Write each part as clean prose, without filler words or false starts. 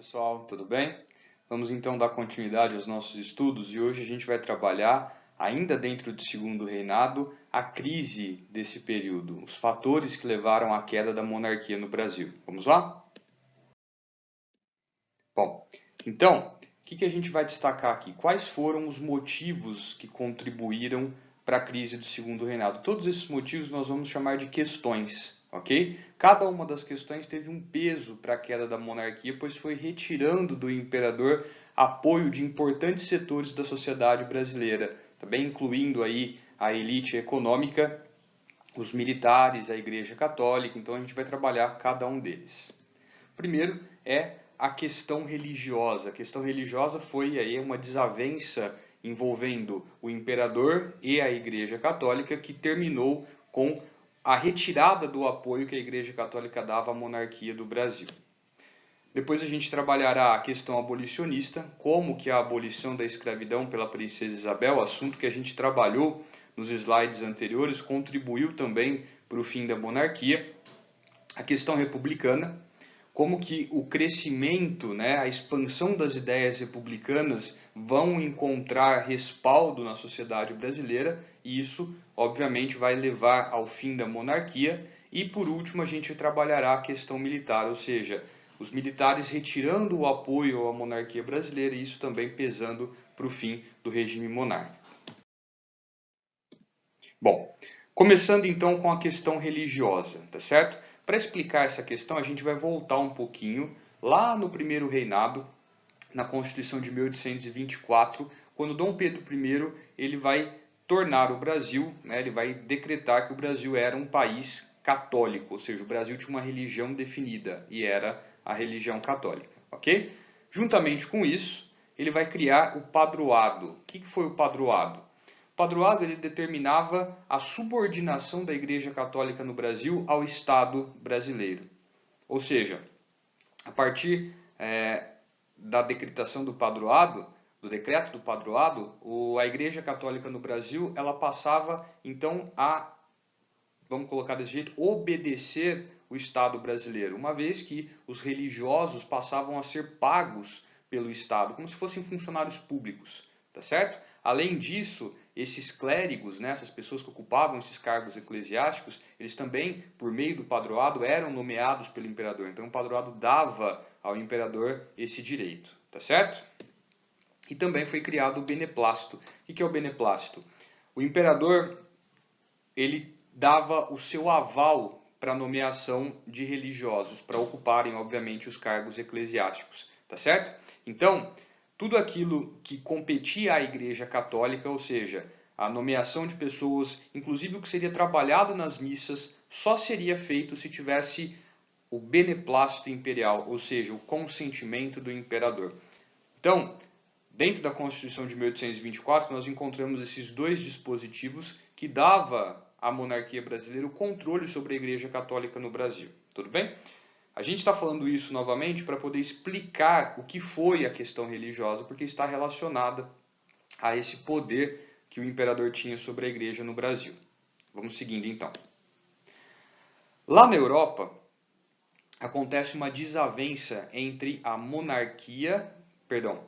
Pessoal, tudo bem? Vamos então dar continuidade aos nossos estudos e hoje a gente vai trabalhar, ainda dentro do Segundo Reinado, a crise desse período, os fatores que levaram à queda da monarquia no Brasil. Vamos lá? Bom, então, o que a gente vai destacar aqui? Quais foram os motivos que contribuíram para a crise do Segundo Reinado? Todos esses motivos nós vamos chamar de questões, ok? Cada uma das questões teve um peso para a queda da monarquia, pois foi retirando do imperador apoio de importantes setores da sociedade brasileira, também incluindo aí a elite econômica, os militares, a Igreja Católica. Então a gente vai trabalhar cada um deles. Primeiro é a questão religiosa. A questão religiosa foi aí uma desavença envolvendo o imperador e a Igreja Católica, que terminou com a retirada do apoio que a Igreja Católica dava à monarquia do Brasil. Depois a gente trabalhará a questão abolicionista, como que a abolição da escravidão pela princesa Isabel, assunto que a gente trabalhou nos slides anteriores, contribuiu também para o fim da monarquia. A questão republicana, como que o crescimento, a expansão das ideias republicanas vão encontrar respaldo na sociedade brasileira, e isso, obviamente, vai levar ao fim da monarquia. E, por último, a gente trabalhará a questão militar, ou seja, os militares retirando o apoio à monarquia brasileira, e isso também pesando para o fim do regime monárquico. Bom, começando então com a questão religiosa, tá certo? Para explicar essa questão, a gente vai voltar um pouquinho lá no primeiro reinado, na Constituição de 1824, quando Dom Pedro I ele vai tornar o Brasil, ele vai decretar que o Brasil era um país católico, ou seja, o Brasil tinha uma religião definida e era a religião católica, ok? Juntamente com isso, ele vai criar o padroado. O que foi o padroado? O padroado ele determinava a subordinação da Igreja Católica no Brasil ao Estado brasileiro. Ou seja, a partir da decretação do padroado, do decreto do padroado, a Igreja Católica no Brasil ela passava então a, vamos colocar desse jeito, obedecer o Estado brasileiro, uma vez que os religiosos passavam a ser pagos pelo Estado, como se fossem funcionários públicos, tá certo? Além disso, esses clérigos, essas pessoas que ocupavam esses cargos eclesiásticos, eles também, por meio do padroado, eram nomeados pelo imperador. Então o padroado dava ao imperador esse direito, tá certo? E também foi criado o beneplácito. O que é o beneplácito? O imperador, ele dava o seu aval para a nomeação de religiosos, para ocuparem, obviamente, os cargos eclesiásticos, tá certo? Então, tudo aquilo que competia à Igreja Católica, ou seja, a nomeação de pessoas, inclusive o que seria trabalhado nas missas, só seria feito se tivesse o beneplácito imperial, ou seja, o consentimento do imperador. Então, dentro da Constituição de 1824, nós encontramos esses dois dispositivos que dava à monarquia brasileira o controle sobre a Igreja Católica no Brasil. Tudo bem? A gente está falando isso novamente para poder explicar o que foi a questão religiosa, porque está relacionada a esse poder que o imperador tinha sobre a Igreja no Brasil. Vamos seguindo então. Lá na Europa, acontece uma desavença entre a monarquia,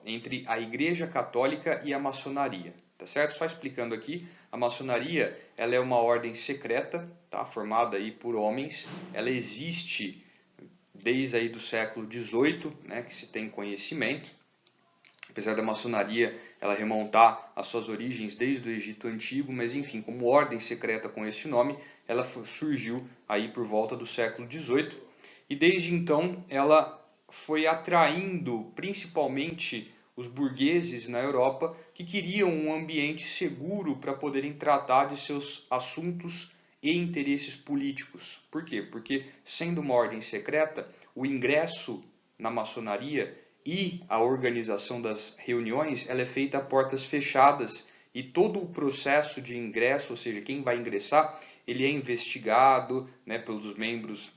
entre a Igreja Católica e a maçonaria, tá certo? Só explicando aqui, a maçonaria, ela é uma ordem secreta, tá? Formada aí por homens, ela existe desde aí do século XVIII, que se tem conhecimento, apesar da maçonaria ela remontar às suas origens desde o Egito Antigo, mas enfim, como ordem secreta com esse nome, ela surgiu aí por volta do século XVIII, e desde então ela foi atraindo principalmente os burgueses na Europa que queriam um ambiente seguro para poderem tratar de seus assuntos e interesses políticos. Por quê? Porque, sendo uma ordem secreta, o ingresso na maçonaria e a organização das reuniões ela é feita a portas fechadas, e todo o processo de ingresso, ou seja, quem vai ingressar, ele é investigado pelos membros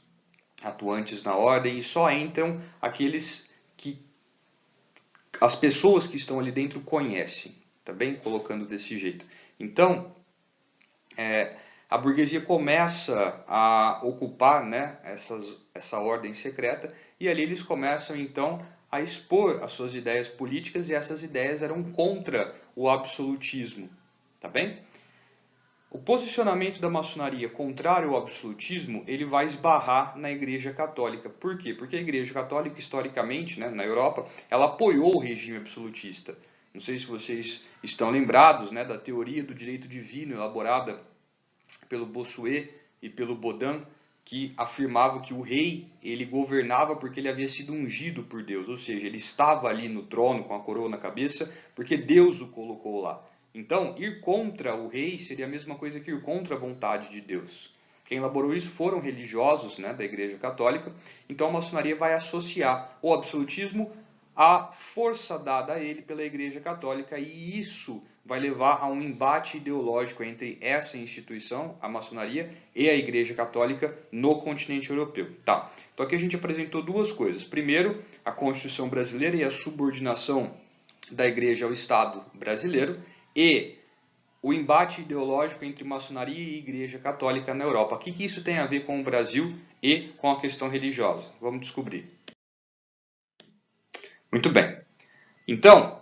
atuantes na ordem, e só entram aqueles que as pessoas que estão ali dentro conhecem, tá bem? Colocando desse jeito. Então, a burguesia começa a ocupar essa ordem secreta, e ali eles começam então a expor as suas ideias políticas e essas ideias eram contra o absolutismo, tá bem? O posicionamento da maçonaria contrário ao absolutismo, ele vai esbarrar na Igreja Católica. Por quê? Porque a Igreja Católica, historicamente, né, na Europa, ela apoiou o regime absolutista. Não sei se vocês estão lembrados, né, da teoria do direito divino elaborada pelo Bossuet e pelo Baudin, que afirmava que o rei ele governava porque ele havia sido ungido por Deus, ou seja, ele estava ali no trono com a coroa na cabeça porque Deus o colocou lá. Então, ir contra o rei seria a mesma coisa que ir contra a vontade de Deus. Quem elaborou isso foram religiosos, né, da Igreja Católica. Então a maçonaria vai associar o absolutismo à força dada a ele pela Igreja Católica, e isso vai levar a um embate ideológico entre essa instituição, a maçonaria, e a Igreja Católica no continente europeu. Tá. Então aqui a gente apresentou duas coisas. Primeiro, a Constituição brasileira e a subordinação da Igreja ao Estado brasileiro, e o embate ideológico entre maçonaria e Igreja Católica na Europa. O que isso tem a ver com o Brasil e com a questão religiosa? Vamos descobrir. Muito bem. Então,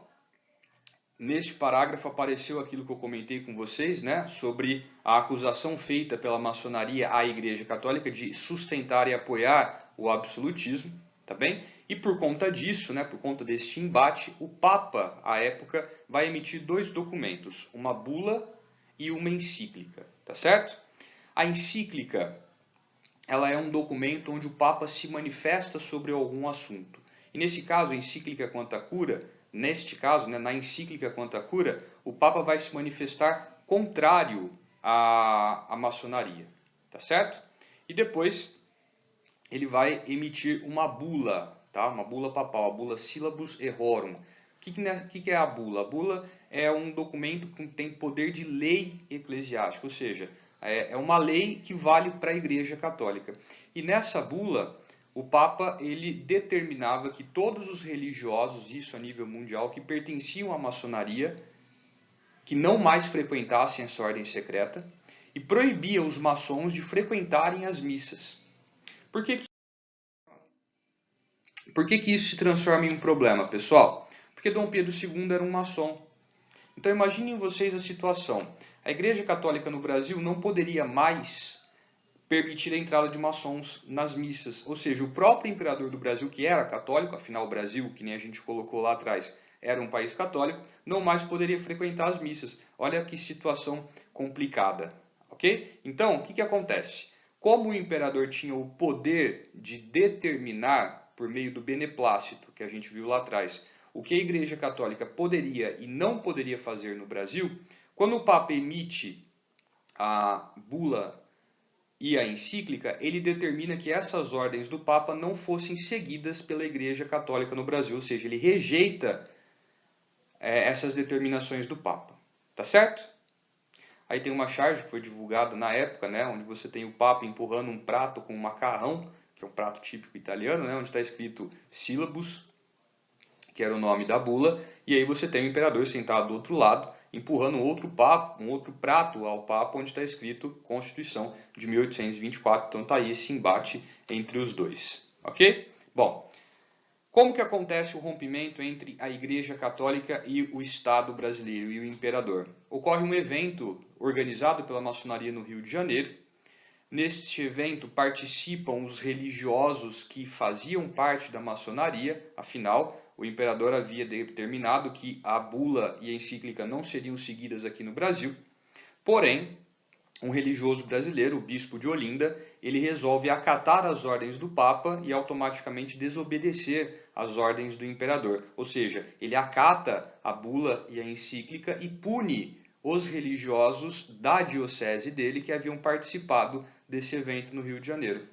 neste parágrafo apareceu aquilo que eu comentei com vocês, né, sobre a acusação feita pela maçonaria à Igreja Católica de sustentar e apoiar o absolutismo, tá bem? E por conta disso, né, por conta deste embate, o Papa, à época, vai emitir dois documentos, uma bula e uma encíclica, tá certo? A encíclica, ela é um documento onde o Papa se manifesta sobre algum assunto. E nesse caso, a encíclica Quanta Cura, neste caso, né, na encíclica Quanta Cura, o Papa vai se manifestar contrário à maçonaria, tá certo? E depois ele vai emitir uma bula, tá? Uma bula papal, a bula Syllabus Errorum. O que é a bula? A bula é um documento que tem poder de lei eclesiástica, ou seja, é uma lei que vale para a Igreja Católica. E nessa bula, o Papa ele determinava que todos os religiosos, isso a nível mundial, que pertenciam à maçonaria, que não mais frequentassem essa ordem secreta, e proibia os maçons de frequentarem as missas. Por que isso se transforma em um problema, pessoal? Porque Dom Pedro II era um maçom. Então imaginem vocês a situação. A Igreja Católica no Brasil não poderia mais permitir a entrada de maçons nas missas. Ou seja, o próprio imperador do Brasil, que era católico, afinal o Brasil, que nem a gente colocou lá atrás, era um país católico, não mais poderia frequentar as missas. Olha que situação complicada. Ok? Então, o que acontece? Como o imperador tinha o poder de determinar, por meio do beneplácito, que a gente viu lá atrás, o que a Igreja Católica poderia e não poderia fazer no Brasil, quando o Papa emite a bula e a encíclica, ele determina que essas ordens do Papa não fossem seguidas pela Igreja Católica no Brasil, ou seja, ele rejeita essas determinações do Papa. Tá certo? Aí tem uma charge que foi divulgada na época, né, onde você tem o Papa empurrando um prato com um macarrão, que é um prato típico italiano, né, onde está escrito Syllabus, que era o nome da bula, e aí você tem o imperador sentado do outro lado, empurrando um outro prato ao Papa, onde está escrito Constituição de 1824. Então está aí esse embate entre os dois. Ok? Bom, como que acontece o rompimento entre a Igreja Católica e o Estado brasileiro e o imperador? Ocorre um evento organizado pela maçonaria no Rio de Janeiro. Neste evento participam os religiosos que faziam parte da maçonaria, afinal, o imperador havia determinado que a bula e a encíclica não seriam seguidas aqui no Brasil. Porém, um religioso brasileiro, o bispo de Olinda, ele resolve acatar as ordens do Papa e automaticamente desobedecer às ordens do imperador. Ou seja, ele acata a bula e a encíclica e pune os religiosos da diocese dele que haviam participado desse evento no Rio de Janeiro.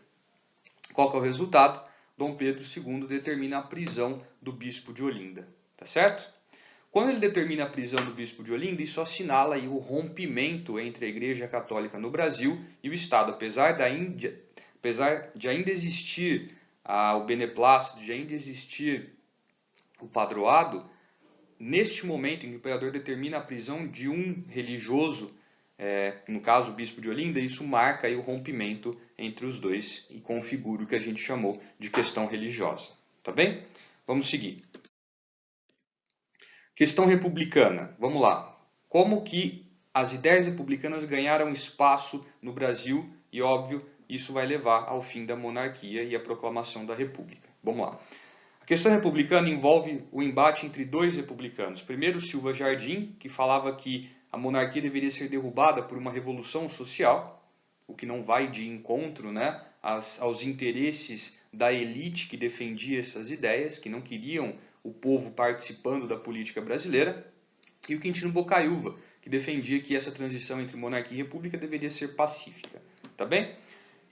Qual que é o resultado? Dom Pedro II determina a prisão do bispo de Olinda. Tá certo? Quando ele determina a prisão do bispo de Olinda, isso assinala aí o rompimento entre a Igreja Católica no Brasil e o Estado. Apesar de ainda existir o beneplácito, de ainda existir o padroado, neste momento em que o imperador determina a prisão de um religioso, no caso o bispo de Olinda, isso marca aí o rompimento entre os dois e configura o que a gente chamou de questão religiosa. Tá bem? Vamos seguir. Questão republicana. Vamos lá. Como que as ideias republicanas ganharam espaço no Brasil e, óbvio, isso vai levar ao fim da monarquia e à proclamação da república. Vamos lá. A questão republicana envolve o embate entre dois republicanos. Primeiro, Silva Jardim, que falava que a monarquia deveria ser derrubada por uma revolução social, o que não vai de encontro, né, aos interesses da elite que defendia essas ideias, que não queriam o povo participando da política brasileira, e o Quintino Bocaiúva, que defendia que essa transição entre monarquia e república deveria ser pacífica. Tá bem?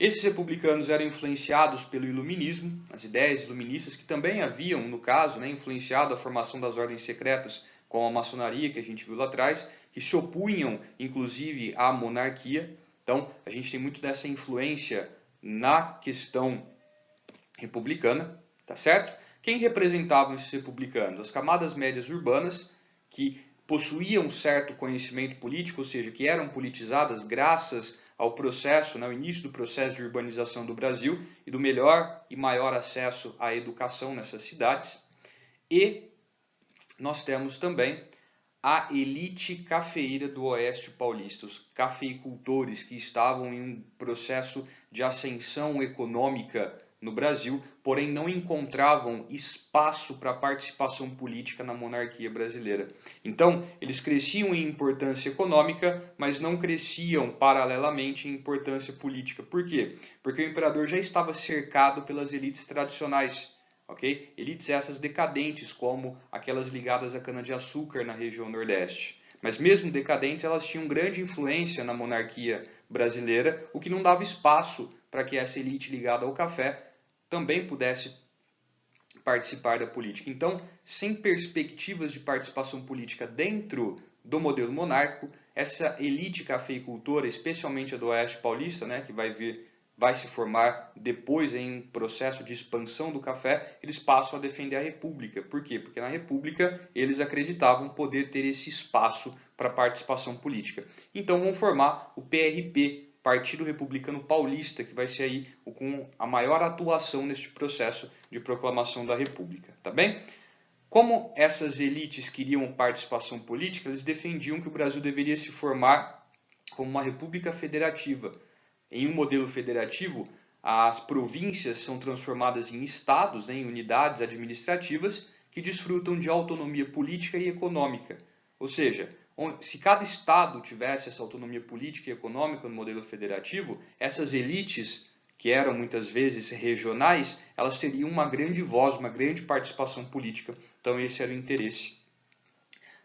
Esses republicanos eram influenciados pelo iluminismo, as ideias iluministas que também haviam, no caso, né, influenciado a formação das ordens secretas com a maçonaria que a gente viu lá atrás, que se opunham, inclusive, à monarquia. Então, a gente tem muito dessa influência na questão republicana, tá certo? Quem representavam esses republicanos? As camadas médias urbanas, que possuíam um certo conhecimento político, ou seja, que eram politizadas graças ao processo, ao início do processo de urbanização do Brasil e do melhor e maior acesso à educação nessas cidades. E nós temos também a elite cafeeira do Oeste Paulista, os cafeicultores que estavam em um processo de ascensão econômica no Brasil, porém não encontravam espaço para participação política na monarquia brasileira. Então, eles cresciam em importância econômica, mas não cresciam paralelamente em importância política. Por quê? Porque o imperador já estava cercado pelas elites tradicionais. Okay? Elites essas decadentes, como aquelas ligadas à cana-de-açúcar na região Nordeste. Mas mesmo decadentes, elas tinham grande influência na monarquia brasileira, o que não dava espaço para que essa elite ligada ao café também pudesse participar da política. Então, sem perspectivas de participação política dentro do modelo monárquico, essa elite cafeicultora, especialmente a do Oeste Paulista, né, que vai se formar depois em um processo de expansão do café, eles passam a defender a República. Por quê? Porque na República eles acreditavam poder ter esse espaço para participação política. Então vão formar o PRP, Partido Republicano Paulista, que vai ser aí com a maior atuação neste processo de proclamação da República. Tá bem? Como essas elites queriam participação política, eles defendiam que o Brasil deveria se formar como uma república federativa. Em um modelo federativo, as províncias são transformadas em estados, né, em unidades administrativas que desfrutam de autonomia política e econômica. Ou seja, se cada estado tivesse essa autonomia política e econômica no modelo federativo, essas elites, que eram muitas vezes regionais, elas teriam uma grande voz, uma grande participação política. Então esse era o interesse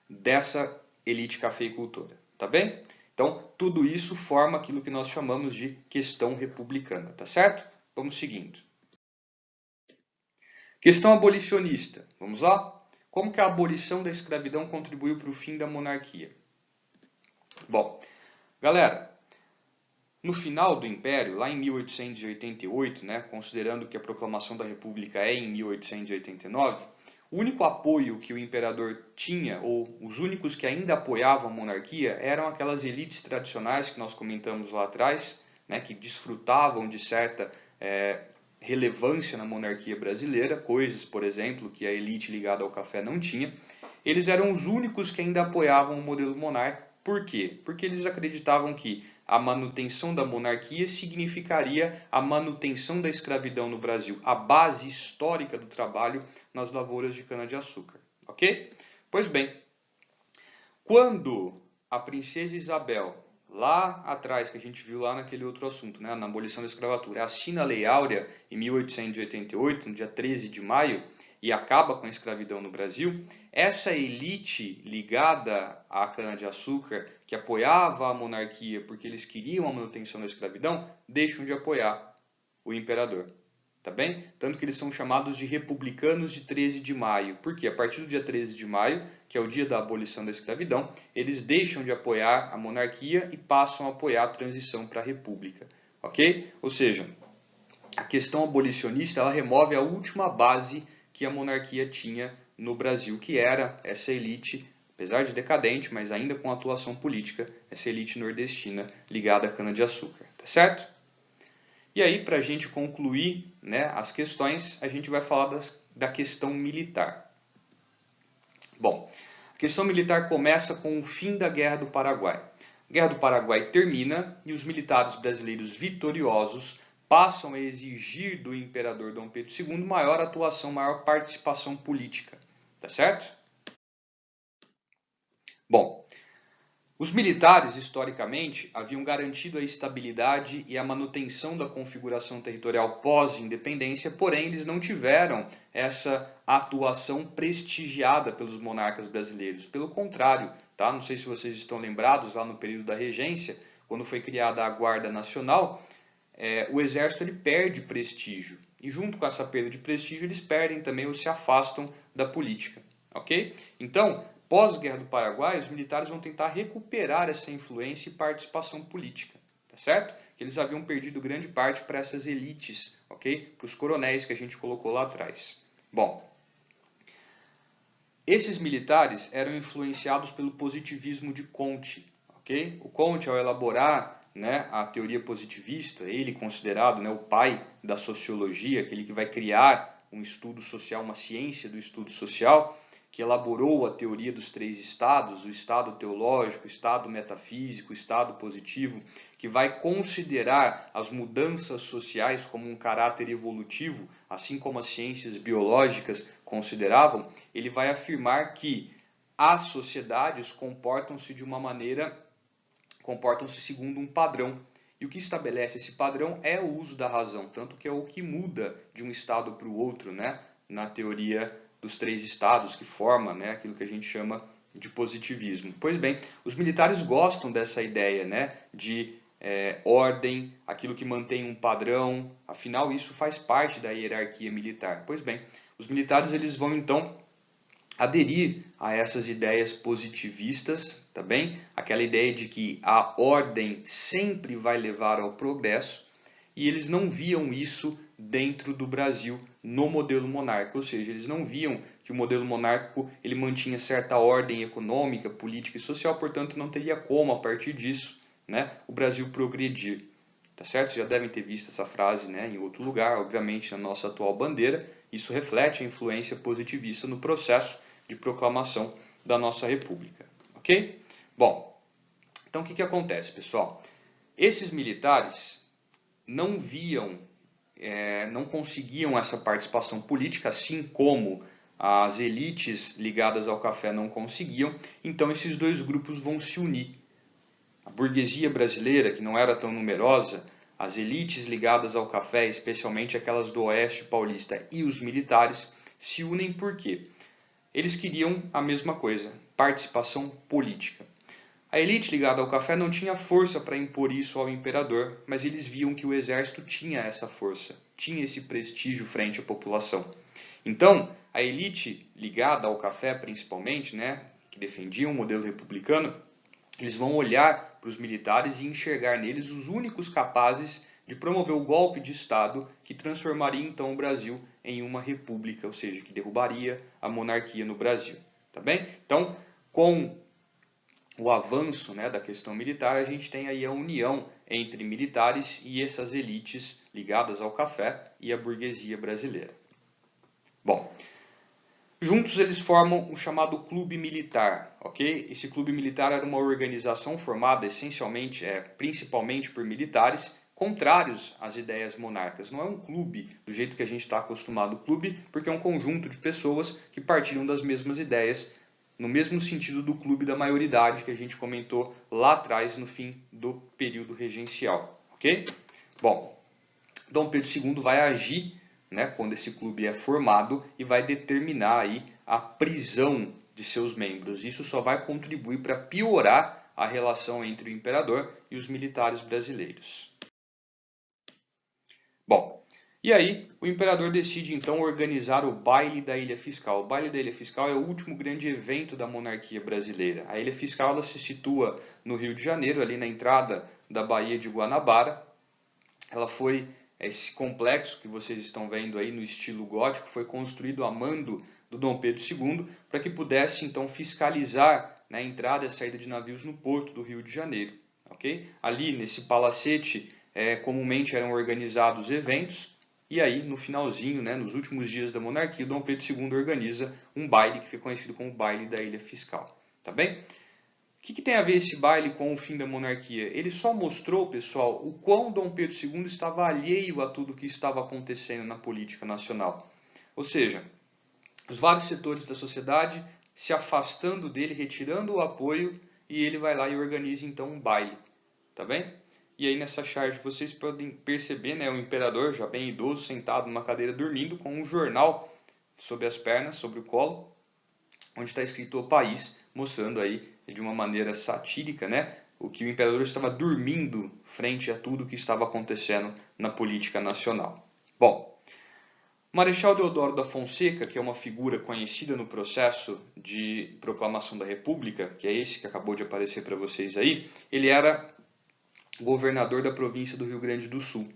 dessa elite cafeicultora. Tá bem? Então, tudo isso forma aquilo que nós chamamos de questão republicana, tá certo? Vamos seguindo. Questão abolicionista. Vamos lá? Como que a abolição da escravidão contribuiu para o fim da monarquia? Bom, galera, no final do Império, lá em 1888, né, considerando que a proclamação da República é em 1889, o único apoio que o imperador tinha, ou os únicos que ainda apoiavam a monarquia, eram aquelas elites tradicionais que nós comentamos lá atrás, né, que desfrutavam de certa relevância na monarquia brasileira, coisas, por exemplo, que a elite ligada ao café não tinha. Eles eram os únicos que ainda apoiavam o modelo monárquico. Por quê? Porque eles acreditavam que a manutenção da monarquia significaria a manutenção da escravidão no Brasil, a base histórica do trabalho nas lavouras de cana-de-açúcar. Ok? Pois bem, quando a princesa Isabel, lá atrás, que a gente viu lá naquele outro assunto, né, na abolição da escravatura, assina a Lei Áurea em 1888, no dia 13 de maio, e acaba com a escravidão no Brasil, essa elite ligada à cana-de-açúcar, que apoiava a monarquia porque eles queriam a manutenção da escravidão, deixam de apoiar o imperador. Tá bem? Tanto que eles são chamados de republicanos de 13 de maio. Porque a partir do dia 13 de maio, que é o dia da abolição da escravidão, eles deixam de apoiar a monarquia e passam a apoiar a transição para a república. Ok? Ou seja, a questão abolicionista ela remove a última base que a monarquia tinha no Brasil, que era essa elite, apesar de decadente, mas ainda com atuação política, essa elite nordestina ligada à cana-de-açúcar. Tá certo? E aí, para a gente concluir, né, as questões, a gente vai falar da questão militar. Bom, a questão militar começa com o fim da Guerra do Paraguai. A Guerra do Paraguai termina e os militares brasileiros vitoriosos passam a exigir do imperador Dom Pedro II maior atuação, maior participação política. Tá certo? Bom, os militares, historicamente, haviam garantido a estabilidade e a manutenção da configuração territorial pós-independência, porém eles não tiveram essa atuação prestigiada pelos monarcas brasileiros. Pelo contrário, tá? Não sei se vocês estão lembrados, lá no período da regência, quando foi criada a Guarda Nacional, o exército ele perde prestígio. E junto com essa perda de prestígio, eles perdem também ou se afastam da política. Ok? Então, pós-Guerra do Paraguai, os militares vão tentar recuperar essa influência e participação política, tá certo? Eles haviam perdido grande parte para essas elites, ok? Para os coronéis que a gente colocou lá atrás. Bom, esses militares eram influenciados pelo positivismo de Comte, ok? O Comte, ao elaborar, né, a teoria positivista, ele considerado, né, o pai da sociologia, aquele que vai criar um estudo social, uma ciência do estudo social, que elaborou a teoria dos três estados, o estado teológico, o estado metafísico, o estado positivo, que vai considerar as mudanças sociais como um caráter evolutivo, assim como as ciências biológicas consideravam, ele vai afirmar que as sociedades comportam-se de uma maneira, comportam-se segundo um padrão. E o que estabelece esse padrão é o uso da razão, tanto que é o que muda de um estado para o outro, né, na teoria dos três estados que forma, né, aquilo que a gente chama de positivismo. Pois bem, os militares gostam dessa ideia, né, de ordem, aquilo que mantém um padrão, afinal isso faz parte da hierarquia militar. Pois bem, os militares eles vão então aderir a essas ideias positivistas, tá bem? Aquela ideia de que a ordem sempre vai levar ao progresso, e eles não viam isso dentro do Brasil no modelo monárquico, ou seja, eles não viam que o modelo monárquico ele mantinha certa ordem econômica, política e social, portanto não teria como a partir disso, né, o Brasil progredir. Tá certo? Vocês já devem ter visto essa frase, né, em outro lugar, obviamente na nossa atual bandeira. Isso reflete a influência positivista no processo de proclamação da nossa república. Ok? Bom, então o que acontece, pessoal? Esses militares não viam, não conseguiam essa participação política, assim como as elites ligadas ao café não conseguiam, então esses dois grupos vão se unir. A burguesia brasileira, que não era tão numerosa, as elites ligadas ao café, especialmente aquelas do oeste paulista, e os militares, se unem por quê? Eles queriam a mesma coisa, participação política. A elite ligada ao café não tinha força para impor isso ao imperador, mas eles viam que o exército tinha essa força, tinha esse prestígio frente à população. Então, a elite ligada ao café principalmente, né, que defendia um modelo republicano, eles vão olhar para os militares e enxergar neles os únicos capazes de promover o golpe de Estado que transformaria então o Brasil em uma república, ou seja, que derrubaria a monarquia no Brasil. Tá bem? Então, com o avanço, né, da questão militar, a gente tem aí a união entre militares e essas elites ligadas ao café e à burguesia brasileira. Bom, juntos eles formam o chamado Clube Militar, ok? Esse Clube Militar era uma organização formada essencialmente, principalmente por militares, contrários às ideias monárquicas. Não é um clube do jeito que a gente está acostumado. Clube porque é um conjunto de pessoas que partilham das mesmas ideias, no mesmo sentido do clube da maioridade que a gente comentou lá atrás no fim do período regencial, ok? Bom, Dom Pedro II vai agir, né, quando esse clube é formado e vai determinar aí a prisão de seus membros. Isso só vai contribuir para piorar a relação entre o imperador e os militares brasileiros. Bom, e aí o imperador decide então organizar o Baile da Ilha Fiscal. O Baile da Ilha Fiscal é o último grande evento da monarquia brasileira. A Ilha Fiscal ela se situa no Rio de Janeiro, ali na entrada da Baía de Guanabara. Ela foi, esse complexo que vocês estão vendo aí no estilo gótico, foi construído a mando do Dom Pedro II para que pudesse então fiscalizar, né, a entrada e a saída de navios no porto do Rio de Janeiro. Okay? Ali nesse palacete comumente eram organizados eventos E aí, no finalzinho, né, nos últimos dias da monarquia, Dom Pedro II organiza um baile que fica conhecido como Baile da Ilha Fiscal. Tá bem? O que tem a ver esse baile com o fim da monarquia? Ele só mostrou, pessoal, o quão Dom Pedro II estava alheio a tudo o que estava acontecendo na política nacional. Ou seja, os vários setores da sociedade se afastando dele, retirando o apoio, e ele vai lá e organiza então um baile. Tá bem? E aí nessa charge vocês podem perceber, né, o imperador já bem idoso, sentado numa cadeira dormindo, com um jornal sobre as pernas, sobre o colo, onde está escrito o país, mostrando aí de uma maneira satírica, né, o que o imperador estava dormindo frente a tudo que estava acontecendo na política nacional. Bom, Marechal Deodoro da Fonseca, que é uma figura conhecida no processo de proclamação da República, que é esse que acabou de aparecer para vocês aí, ele era governador da província do Rio Grande do Sul.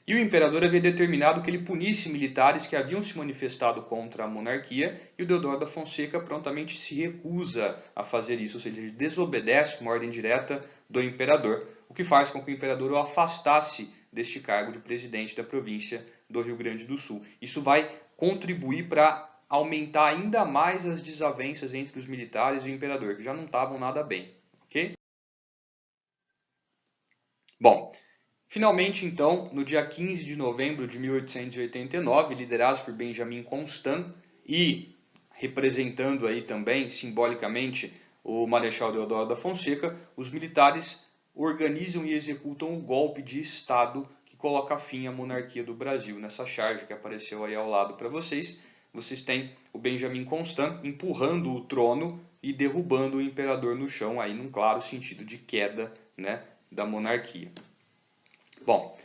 E o imperador havia determinado que ele punisse militares que haviam se manifestado contra a monarquia, e o Deodoro da Fonseca prontamente se recusa a fazer isso, ou seja, ele desobedece uma ordem direta do imperador, o que faz com que o imperador o afastasse deste cargo de presidente da província do Rio Grande do Sul. Isso vai contribuir para aumentar ainda mais as desavenças entre os militares e o imperador, que já não estavam nada bem, ok? Bom, finalmente, então, no dia 15 de novembro de 1889, liderados por Benjamin Constant e representando aí também simbolicamente o Marechal Deodoro da Fonseca, os militares organizam e executam o golpe de Estado que coloca fim à monarquia do Brasil. Nessa charge que apareceu aí ao lado para vocês, vocês têm o Benjamin Constant empurrando o trono e derrubando o imperador no chão, aí num claro sentido de queda, né, da monarquia. Bom,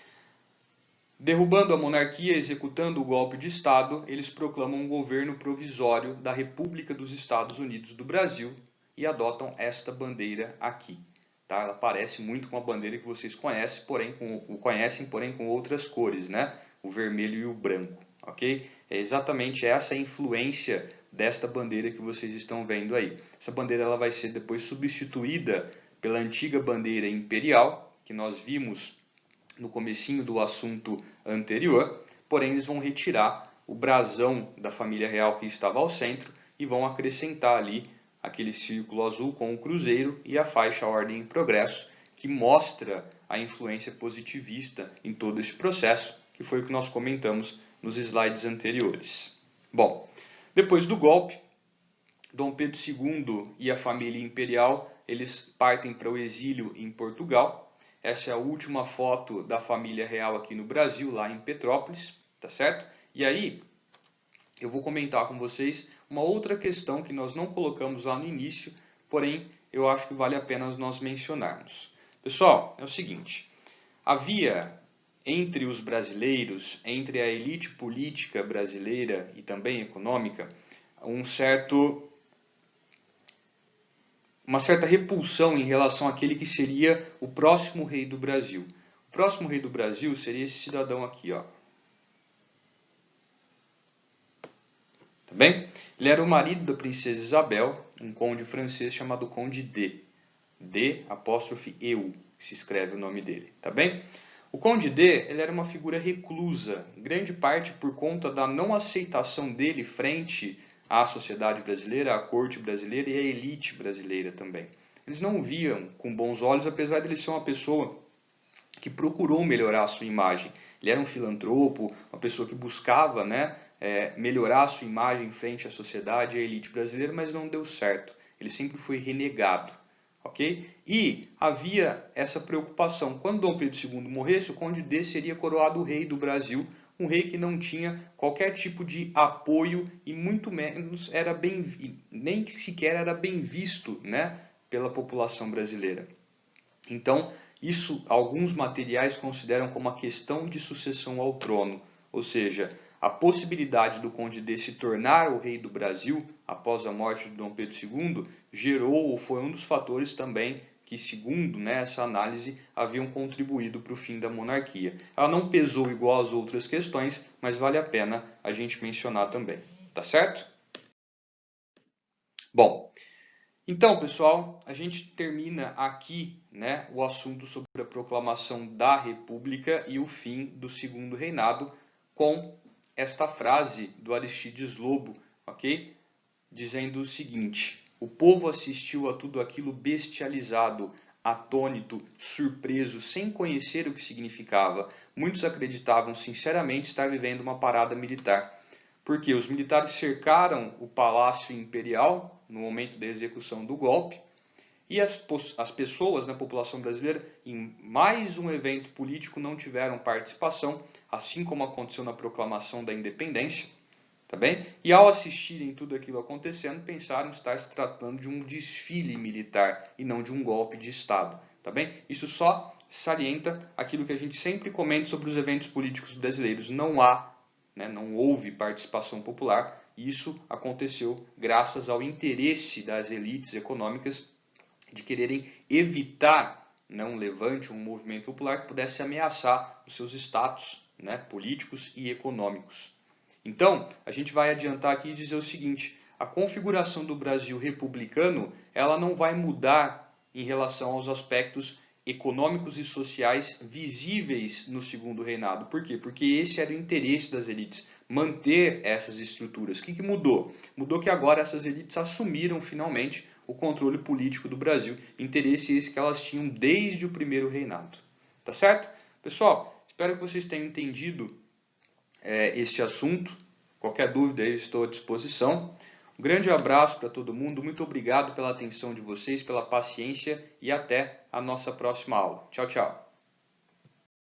derrubando a monarquia, executando o golpe de Estado, eles proclamam um governo provisório da República dos Estados Unidos do Brasil e adotam esta bandeira aqui. Tá? Ela parece muito com a bandeira que vocês conhecem, porém com outras cores, né? O vermelho e o branco. Okay? É exatamente essa a influência desta bandeira que vocês estão vendo aí. Essa bandeira ela vai ser depois substituída pela antiga bandeira imperial, que nós vimos no comecinho do assunto anterior, porém eles vão retirar o brasão da família real que estava ao centro e vão acrescentar ali aquele círculo azul com o cruzeiro e a faixa Ordem e Progresso, que mostra a influência positivista em todo esse processo, que foi o que nós comentamos nos slides anteriores. Bom, depois do golpe, Dom Pedro II e a família imperial, eles partem para o exílio em Portugal. Essa é a última foto da família real aqui no Brasil, lá em Petrópolis, tá certo? E aí, eu vou comentar com vocês uma outra questão que nós não colocamos lá no início, porém eu acho que vale a pena nós mencionarmos. Pessoal, é o seguinte, havia entre os brasileiros, entre a elite política brasileira e também econômica, uma certa repulsão em relação àquele que seria o próximo rei do Brasil. O próximo rei do Brasil seria esse cidadão aqui, ó. Tá bem? Ele era o marido da princesa Isabel, um conde francês chamado Conde D apóstrofe Eu, se escreve o nome dele, tá bem? O Conde D, ele era uma figura reclusa, em grande parte por conta da não aceitação dele frente à sociedade brasileira, à corte brasileira e à elite brasileira também. Eles não o viam com bons olhos, apesar de ele ser uma pessoa que procurou melhorar a sua imagem. Ele era um filantropo, uma pessoa que buscava, né, melhorar a sua imagem frente à sociedade e à elite brasileira, mas não deu certo. Ele sempre foi renegado. Okay? E havia essa preocupação. Quando Dom Pedro II morresse, o Conde D seria coroado rei do Brasil, um rei que não tinha qualquer tipo de apoio e muito menos nem sequer era bem visto, né, pela população brasileira. Então, isso alguns materiais consideram como uma questão de sucessão ao trono, ou seja, a possibilidade do Conde D se tornar o rei do Brasil após a morte de Dom Pedro II gerou ou foi um dos fatores também que, segundo, né, essa análise, haviam contribuído para o fim da monarquia. Ela não pesou igual às outras questões, mas vale a pena a gente mencionar também. Tá certo? Bom, então, pessoal, a gente termina aqui, né, o assunto sobre a proclamação da República e o fim do Segundo Reinado. com esta frase do Aristides Lobo, ok? Dizendo o seguinte: o povo assistiu a tudo aquilo bestializado, atônito, surpreso, sem conhecer o que significava. Muitos acreditavam sinceramente estar vivendo uma parada militar. Porque os militares cercaram o Palácio Imperial no momento da execução do golpe e as pessoas na população brasileira, em mais um evento político, não tiveram participação, assim como aconteceu na proclamação da independência. Tá bem? E ao assistirem tudo aquilo acontecendo, pensaram estar se tratando de um desfile militar e não de um golpe de Estado. Tá bem? Isso só salienta aquilo que a gente sempre comenta sobre os eventos políticos brasileiros. Não houve participação popular. Isso aconteceu graças ao interesse das elites econômicas de quererem evitar um levante, um movimento popular que pudesse ameaçar os seus status políticos e econômicos. Então, a gente vai adiantar aqui e dizer o seguinte: a configuração do Brasil republicano, ela não vai mudar em relação aos aspectos econômicos e sociais visíveis no segundo reinado. Por quê? Porque esse era o interesse das elites, manter essas estruturas. O que mudou? Mudou que agora essas elites assumiram finalmente o controle político do Brasil. Interesse esse que elas tinham desde o primeiro reinado. Tá certo? Pessoal, espero que vocês tenham entendido este assunto. Qualquer dúvida eu estou à disposição. Um grande abraço para todo mundo, muito obrigado pela atenção de vocês, pela paciência e até a nossa próxima aula. Tchau, tchau.